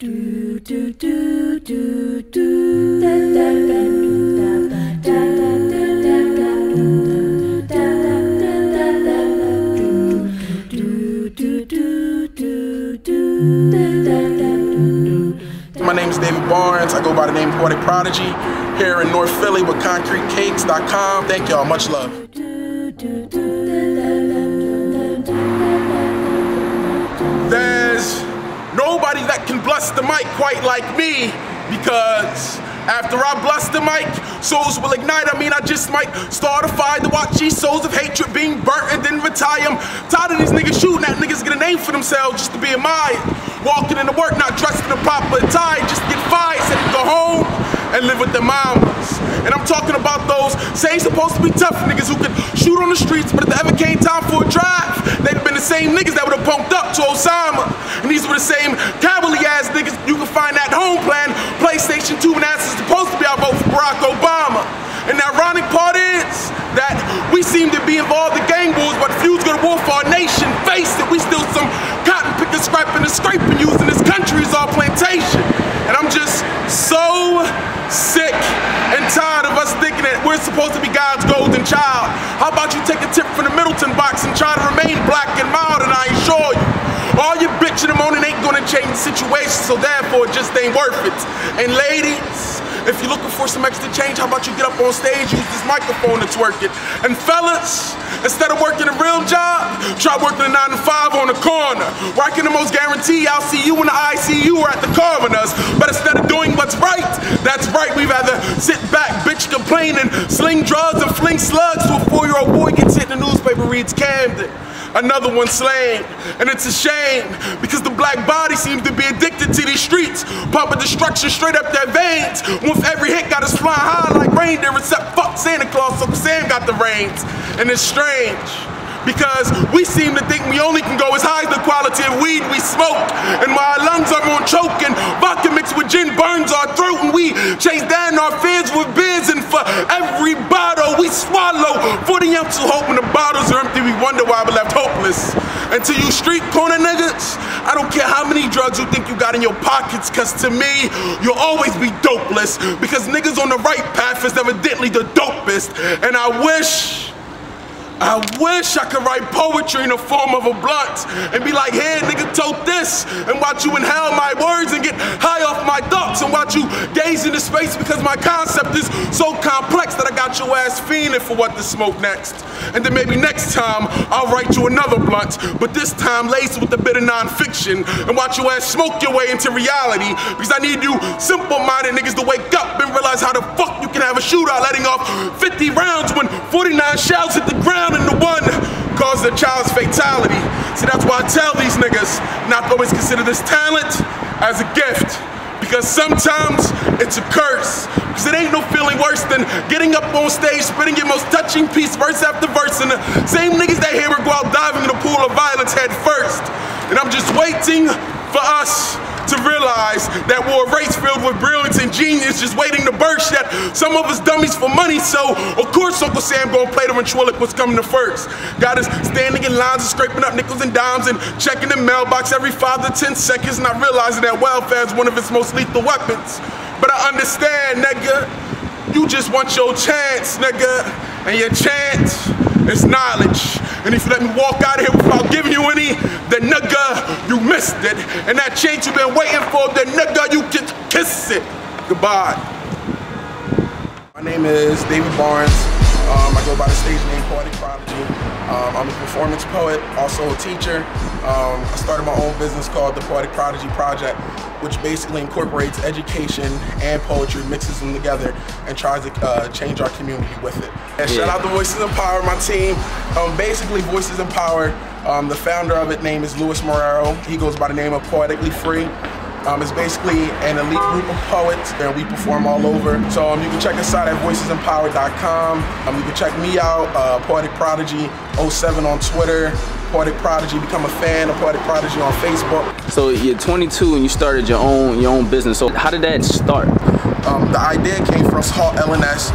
My name is David Barnes. I go by the name Poetic Prodigy here in North Philly with ConcreteCakes.com. Thank y'all. Much love. There's nobody that can bless the mic quite like me, because after I bless the mic, souls will ignite. I just might start a fire to watch these souls of hatred being burnt and then retire. I'm tired of these niggas shooting at niggas, get a name for themselves just to be admired. Walking into work, not dressed in a proper attire, just to get fired, so they go home and live with their mamas. And I'm talking about those same supposed to be tough niggas who could shoot on the streets, but if there ever came time for a drive, they'd have been the same niggas that would have pumped up to Osama. And these were the same cowardly ass niggas you can find at home playing PlayStation 2 when that's supposed to be our vote for Barack Obama. And the ironic part is that we seem to be involved in gang wars, but if you was gonna war for our nation, face it, we still some cotton picking, scraping, and scraping, using this country as our plantation. And I'm just so sick and tired of us thinking that we're supposed to be God's golden child. How about you take a tip from the Middleton box and try to remain black and mild, and I assure you, all your bitching and moaning ain't gonna change the situation, so therefore it just ain't worth it. And ladies, if you're looking for some extra change, how about you get up on stage, use this microphone that's working. And fellas, instead of working a real job, try working a 9 to 5 on the corner, where I can the most guarantee I'll see you in the ICU or at the coroner's. But instead of doing what's right, that's right, we'd rather sit back, bitch, complain, and sling drugs and fling slugs to a 4-year-old boy gets hit in the newspaper, reads Camden. Another one slain, and it's a shame because the black body seems to be addicted to these streets, pumping destruction straight up their veins. With every hit got us flying high like reindeer, except fuck Santa Claus, so Sam got the reins. And it's strange because we seem to think we only can go as high as the quality of weed we smoke, and while our lungs are on choking, vodka mixed with gin burns our throat, and we chase down our fears with beers, and for every bottle we swallow, 40 ounces hoping the bottles are empty, we wonder why we're left hopeless. And to you street corner niggas, I don't care how many drugs you think you got in your pockets, cause to me, you'll always be dopeless, because niggas on the right path is evidently the dopest. And I wish I could write poetry in the form of a blunt and be like, hey, nigga, tote this, and watch you inhale my words and get high off my thoughts, and watch you gaze into space, because my concept is so complex that I got your ass fiending for what to smoke next. And then maybe next time I'll write you another blunt, but this time laced with a bit of non-fiction, and watch your ass smoke your way into reality, because I need you simple-minded niggas to wake up and realize how the fuck you can have a shootout letting off 50 rounds when 49 shells hit the ground and the one caused a child's fatality. See, that's why I tell these niggas not to always consider this talent as a gift, because sometimes it's a curse. Because it ain't no feeling worse than getting up on stage, spitting your most touching piece verse after verse, and the same niggas that hear it go out diving in a pool of violence head first. And I'm just waiting for us to realize that we're a race filled with brilliance and genius just waiting to burst, that some of us dummies for money, so of course Uncle Sam gonna play the ventriloquist coming to first. Got us standing in lines and scraping up nickels and dimes and checking the mailbox every 5 to 10 seconds, not realizing that welfare is one of its most lethal weapons. But I understand, nigga, you just want your chance, nigga, and your chance is knowledge. And if you let me walk out of here without giving you any, then nigga, you missed it. And that chance you've been waiting for, then nigga, you can kiss it. Goodbye. My name is David Barnes. I go by the stage name Poetic Prodigy. I'm a performance poet, also a teacher. I started my own business called the Poetic Prodigy Project, which basically incorporates education and poetry, mixes them together, and tries to change our community with it. And shout out to Voices Empower, my team. Basically, Voices Empower, the founder of it, name is Louis Morero. He goes by the name of Poetically Free. It's basically an elite group of poets, and we perform all over. So you can check us out at voicesempower.com. You can check me out, Poetic Prodigy 07 on Twitter, Poetic Prodigy, become a fan of Poetic Prodigy on Facebook. So you're 22 and you started your own business. So how did that start? The idea came from Halt LNS,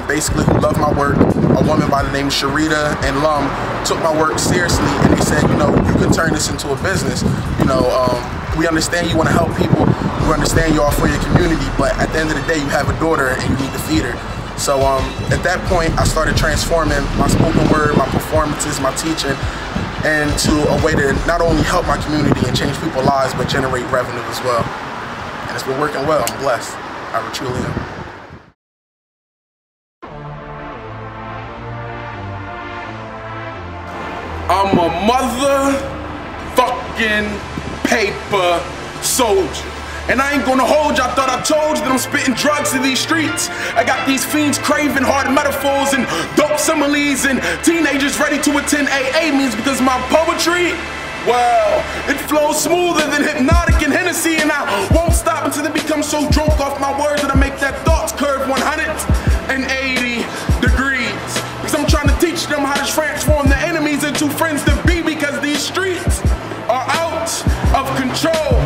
basically who loved my work. A woman by the name of Sharita and Lum took my work seriously, and they said, you know, you can turn this into a business. You know, we understand you want to help people, we understand you all for your community, but at the end of the day, you have a daughter and you need to feed her. So at that point, I started transforming my spoken word, my performances, my teaching, into a way to not only help my community and change people's lives, but generate revenue as well. And it's been working well. I'm blessed. I truly am. I'm a motherfucking paper soldier. And I ain't gonna hold you, I thought I told you that I'm spitting drugs in these streets. I got these fiends craving hard metaphors and dope similes and teenagers ready to attend AA meetings because my poetry, well, it flows smoother than Hypnotic and Hennessy, and I won't stop until they become so drunk off my words that I make that thoughts curve 180 degrees. Because I'm trying to teach them how to transform their enemies into friends to be, because these streets are out of control.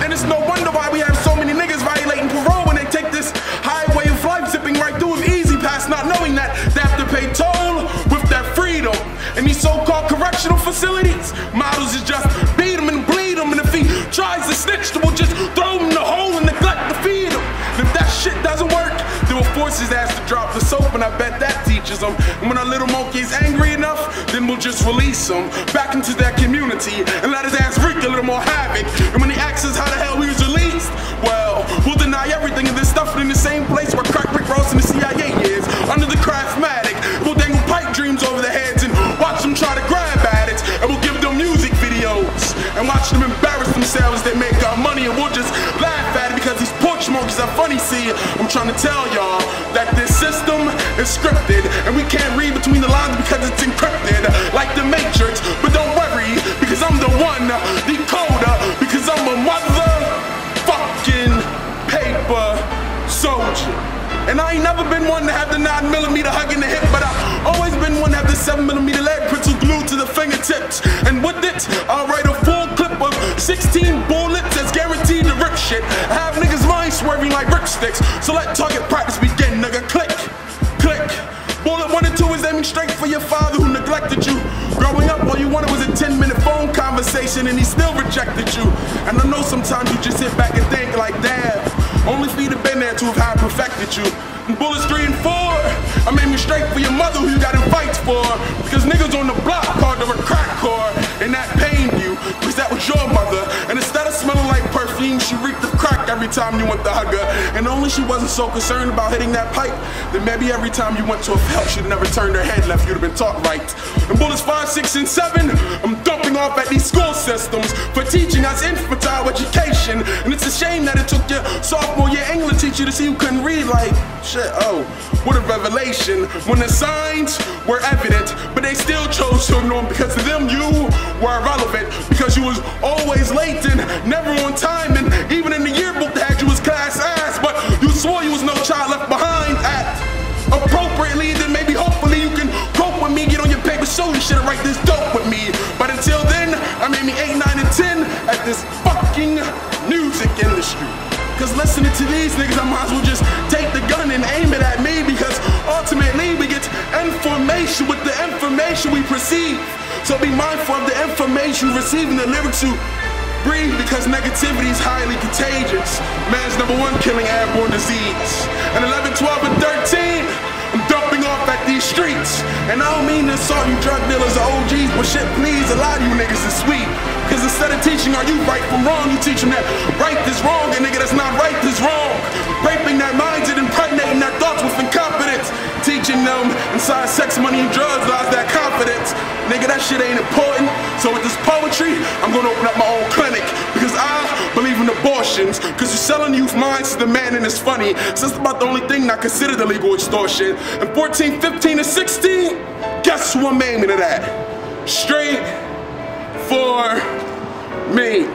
And it's no wonder why we have so many niggas violating parole when they take this highway of life zipping right through with easy pass, not knowing that they have to pay toll with their freedom. And these so-called correctional facilities, models is just beat them and bleed them, and if he tries to snitch, we'll just throw him in the hole and neglect to feed him. And if that shit doesn't work, they will force his ass to drop the soap, and I bet that teaches him. And when a little monkey is angry enough, then we'll just release him back into their community and let his ass wreak a little more havoc. And when he asks us how the hell we was released, well, we'll deny everything and then stuff it in the same place where crack Rick Ross and the CIA is, under the Craftmatic. We'll dangle pipe dreams over their heads and watch them try to grab at it, and we'll give them music videos and watch them embarrass themselves. They make our money and we'll just laugh at it because these porch monkeys are funny. See, I'm trying to tell y'all that this system is scripted and we can't read between the lines because it's encrypted like the Matrix. But don't worry, because I'm the one decoder, because I'm a motherfucking paper soldier. And I ain't never been one to have the 9mm hug in the hip, but I've always been one to have the 7mm leg pencil glued to the fingertips. And with it, I'll write a full clip of 16 bullets that's guaranteed to rip shit. I have niggas' minds swerving like ripsticks, so let target practice begin, nigga. Click, click. Bullet 1 and 2 is aiming straight for your father who neglected you. Growing up, all you wanted was a 10-minute phone conversation, and he still rejected you. And I know sometimes you just sit back and think like, damn, only for you to been there to have how I perfected you. And bullets 3 and 4, I'm aiming straight for your mother who you got in fights for. Because niggas on the block called her a crack whore, and that pained you, because that was your mother. And instead of smelling like perfume, she reeked of crack every time you went to hug her. And only she wasn't so concerned about hitting that pipe, then maybe every time you went to help, she'd never turned her head left, you'd have been taught right. And bullets 5, 6, and 7, I'm dumping off at these school systems for teaching us infantile education. And it's a shame that it took your sophomore year English teacher to see you couldn't read. Like, shit, oh, what a revelation. When the signs were evident, but they still chose to ignore them, because to them you were irrelevant, because you was always late and never on time, and even in the yearbook they had you as class ass, but you swore you was no child left behind. Act appropriately, then maybe hopefully you can cope with me, get on your paper so you shouldn't write this dope with me. But until then, I'm aiming 8, 9, and 10 at this fucking music industry. Cause listening to these niggas, I might as well just take the gun and aim it at me, because ultimately we get information with the information we perceive. So be mindful of the information you receive in the lyrics you breathe, because negativity is highly contagious. Man's #1 killing airborne disease. And 11, 12, and 13, I'm dumping off at these streets. And I don't mean to insult you drug dealers or OGs, but shit, please, a lot of you niggas is sweet. Because instead of teaching are you right from wrong, you teach them that right is wrong, and nigga that's not right is wrong. Raping their minds and impregnating their thoughts with incompetence. Teaching them inside sex, money, and drugs lies that confidence. Nigga, that shit ain't important. So with this poetry, I'm gonna open up my own clinic, because I believe in abortions. Because you're selling youth minds to the man, and it's funny, so it's about the only thing not considered illegal extortion. And 14, 15, and 16, guess who I'm aiming it at? Straight for me.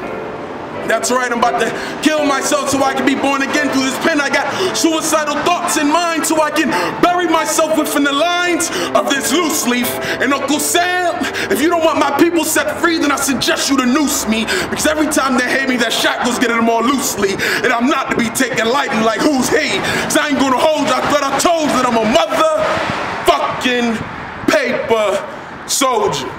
That's right, I'm about to kill myself so I can be born again through this pen. I got suicidal thoughts in mind so I can bury myself within the lines of this loose leaf. And Uncle Sam, if you don't want my people set free, then I suggest you to noose me. Because every time they hate me, that shackles get them more loosely. And I'm not to be taken lightly like who's he? Cause I ain't gonna hold you, I thought I told you that I'm a motherfucking paper soldier.